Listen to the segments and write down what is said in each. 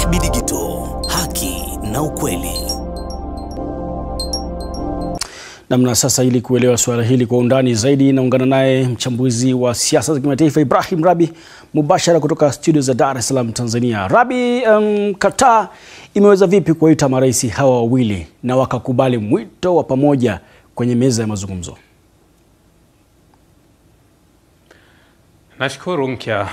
Rahby Digital, haki na ukweli. Namna sasa, ili kuelewa suala hili kwa undani zaidi, naungana naye mchambuzi wa siasa za kimataifa Ibrahim Rahby mubashara kutoka studio za Dar es Salaam, Tanzania. Rahby, Qatar imeweza vipi kuwaita marais hawa wawili na wakakubali mwito wa pamoja kwenye meza ya mazungumzo? Nashukuru Mkia.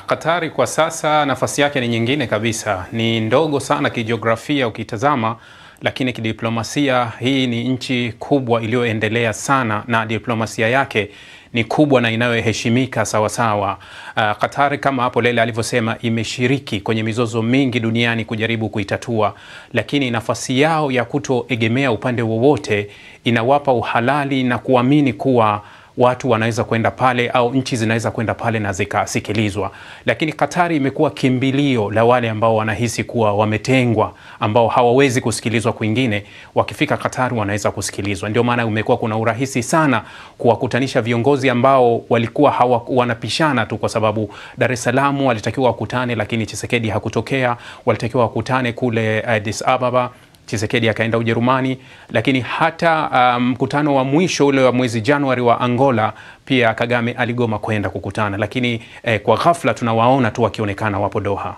Qatar kwa sasa nafasi yake ni nyingine kabisa, ni ndogo sana kijiografia ukitazama, lakini kidiplomasia hii ni nchi kubwa iliyoendelea sana, na diplomasia yake ni kubwa na inayoheshimika sawa sawa. Qatar kama hapo Leila alivyosema, imeshiriki kwenye mizozo mingi duniani kujaribu kuitatua, lakini nafasi yao ya kutoegemea upande wowote inawapa uhalali na kuamini kuwa watu wanaweza kwenda pale au nchi zinaweza kwenda pale na zikasikilizwa. Lakini Qatar imekuwa kimbilio la wale ambao wanahisi kuwa wametengwa, ambao hawawezi kusikilizwa kwingine. Wakifika Qatar wanaweza kusikilizwa. Ndio maana umekuwa kuna urahisi sana kuwakutanisha viongozi ambao walikuwa wanapishana tu, kwa sababu Dar es Salaam walitakiwa wakutane lakini Tshisekedi hakutokea. Walitakiwa wakutane kule Addis Ababa, Tshisekedi akaenda Ujerumani. Lakini hata mkutano wa mwisho ule wa mwezi Januari wa Angola pia Kagame aligoma kwenda kukutana, lakini kwa ghafla tunawaona tu wakionekana wapo Doha.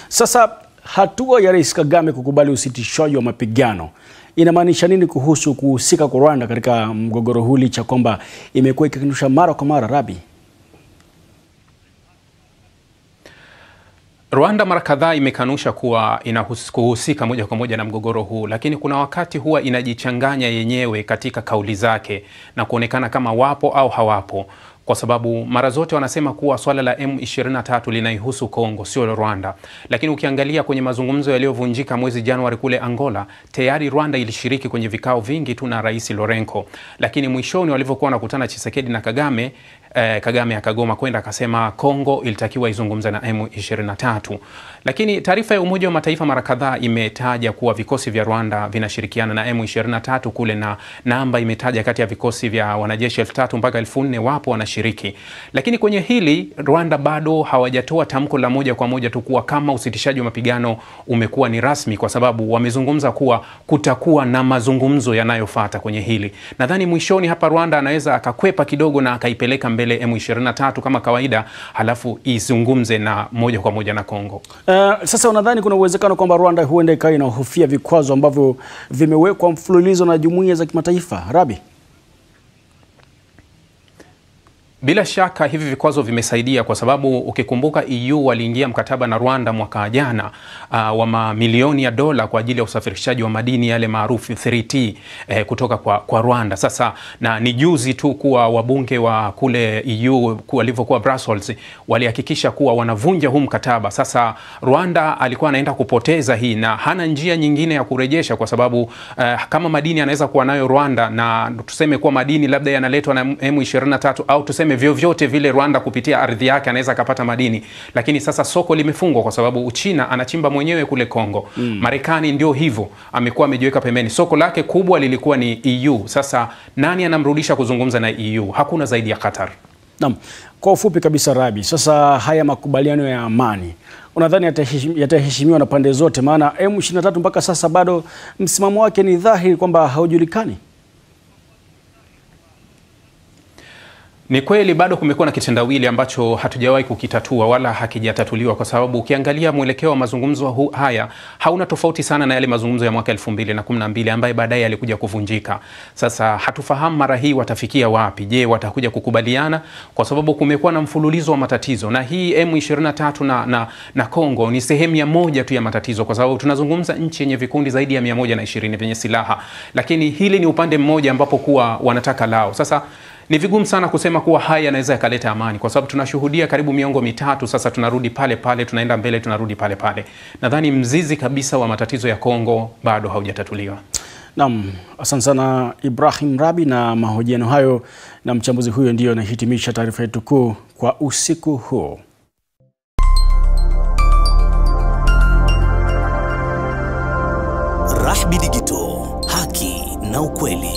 Sasa hatua ya Rais Kagame kukubali usitishaji wa mapigano inamaanisha nini kuhusu kuhusika kwa Rwanda katika mgogoro huu, licha kwamba imekuwa ikikanusha mara kwa mara? Rahby, Rwanda mara kadhaa imekanusha kuwa kuhusika moja kwa moja na mgogoro huu, lakini kuna wakati huwa inajichanganya yenyewe katika kauli zake na kuonekana kama wapo au hawapo, kwa sababu mara zote wanasema kuwa swala la M23 linaihusu Kongo, sio Rwanda. Lakini ukiangalia kwenye mazungumzo yaliyovunjika mwezi Januari kule Angola, tayari Rwanda ilishiriki kwenye vikao vingi tu na Rais Lourenco, lakini mwishoni walivyokuwa wanakutana Tshisekedi na Kagame, Kagame akagoma kwenda, akasema Kongo ilitakiwa izungumze na M23. Lakini taarifa ya Umoja wa Mataifa mara kadhaa imetaja kuwa vikosi vya Rwanda vinashirikiana na M23 kule, na namba imetaja kati ya vikosi vya wanajeshi 3000 mpaka 4000 wapo wanashiriki. Lakini kwenye hili Rwanda bado hawajatoa tamko la moja kwa moja tu kuwa kama usitishaji wa mapigano umekuwa ni rasmi, kwa sababu wamezungumza kuwa kutakuwa na mazungumzo yanayofuata kwenye hili. Nadhani mwishoni hapa Rwanda anaweza akakwepa kidogo na akaipeleka mbele M23 kama kawaida, halafu izungumze na moja kwa moja na Kongo. Sasa unadhani kuna uwezekano kwamba Rwanda huenda ikawa inahofia vikwazo ambavyo vimewekwa mfululizo na jumuiya za kimataifa? Rahby, bila shaka hivi vikwazo vimesaidia, kwa sababu ukikumbuka EU waliingia mkataba na Rwanda mwaka jana wa mamilioni ya dola kwa ajili ya usafirishaji wa madini yale maarufu 3T kutoka kwa Rwanda. Sasa na ni juzi tu kuwa wabunge wa kule EU walivyokuwa Brussels walihakikisha kuwa wanavunja huu mkataba. Sasa Rwanda alikuwa anaenda kupoteza hii na hana njia nyingine ya kurejesha, kwa sababu kama madini anaweza kuwa nayo Rwanda, na tuseme kuwa madini labda yanaletwa na M23 au tuseme vyovyote vile Rwanda kupitia ardhi yake anaweza akapata madini, lakini sasa soko limefungwa kwa sababu Uchina anachimba mwenyewe kule Kongo. Marekani ndio hivyo amekuwa amejiweka pembeni, soko lake kubwa lilikuwa ni EU. Sasa nani anamrudisha kuzungumza na EU? Hakuna zaidi ya Qatar. Naam, kwa ufupi kabisa Rahby, sasa haya makubaliano ya amani unadhani yataheshimiwa na pande zote? Maana M23 mpaka sasa bado msimamo wake ni dhahiri kwamba haujulikani. Ni kweli bado kumekuwa na kitendawili ambacho hatujawahi kukitatua wala hakijatatuliwa, kwa sababu ukiangalia mwelekeo wa mazungumzo haya hauna tofauti sana na yale mazungumzo ya mwaka 2012 ambaye baadaye alikuja kuvunjika. Sasa hatufahamu mara hii watafikia wapi. Je, watakuja kukubaliana? Kwa sababu kumekuwa na mfululizo wa matatizo, na hii M23 na Kongo ni sehemu ya moja tu ya matatizo, kwa sababu tunazungumza nchi yenye vikundi zaidi ya 120 vyenye silaha, lakini hili ni upande mmoja ambapo kuwa wanataka lao. Sasa ni vigumu sana kusema kuwa haya yanaweza yakaleta amani, kwa sababu tunashuhudia karibu miongo mitatu sasa tunarudi pale pale, tunaenda mbele tunarudi pale pale. Nadhani mzizi kabisa wa matatizo ya Kongo bado haujatatuliwa. Naam, asante sana Ibrahim Rahby, na mahojiano hayo na mchambuzi huyo ndio yanahitimisha taarifa yetu kuu kwa usiku huu. Rahby Digital, haki na ukweli.